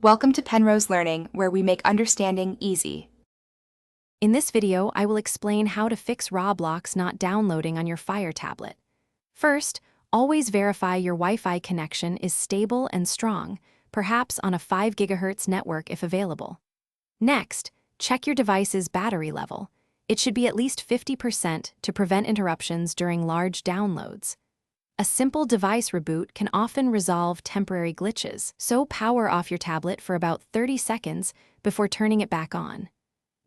Welcome to Penrose Learning, where we make understanding easy. In this video, I will explain how to fix Roblox not downloading on your Fire tablet. First, always verify your Wi-Fi connection is stable and strong, perhaps on a 5 GHz network if available. Next, check your device's battery level. It should be at least 50% to prevent interruptions during large downloads. A simple device reboot can often resolve temporary glitches, so power off your tablet for about 30 seconds before turning it back on.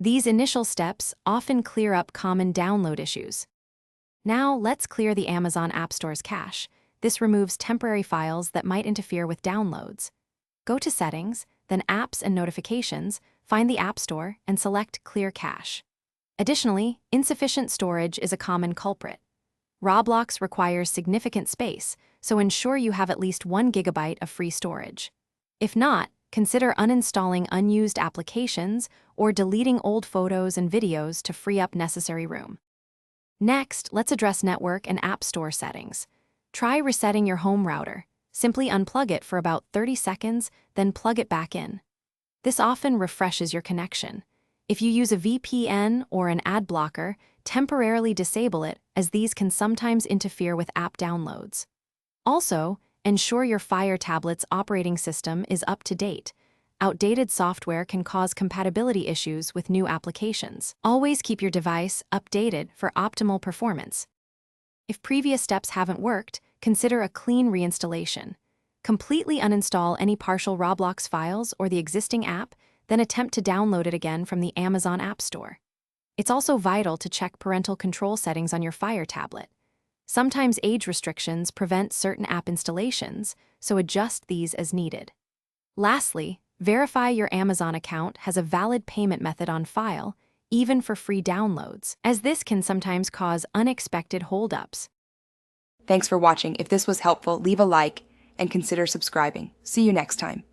These initial steps often clear up common download issues. Now, let's clear the Amazon App Store's cache. This removes temporary files that might interfere with downloads. Go to Settings, then Apps and Notifications, find the App Store, and select Clear Cache. Additionally, insufficient storage is a common culprit. Roblox requires significant space, so ensure you have at least 1 GB of free storage. If not, consider uninstalling unused applications or deleting old photos and videos to free up necessary room. Next, let's address network and App Store settings. Try resetting your home router. Simply unplug it for about 30 seconds, then plug it back in. This often refreshes your connection. If you use a VPN or an ad blocker, temporarily disable it, as these can sometimes interfere with app downloads. Also, ensure your Fire tablet's operating system is up to date. Outdated software can cause compatibility issues with new applications. Always keep your device updated for optimal performance. If previous steps haven't worked, consider a clean reinstallation. Completely uninstall any partial Roblox files or the existing app, then attempt to download it again from the Amazon App Store. It's also vital to check parental control settings on your Fire tablet. Sometimes age restrictions prevent certain app installations, so adjust these as needed. Lastly, verify your Amazon account has a valid payment method on file, even for free downloads, as this can sometimes cause unexpected holdups. Thanks for watching. If this was helpful, leave a like and consider subscribing. See you next time.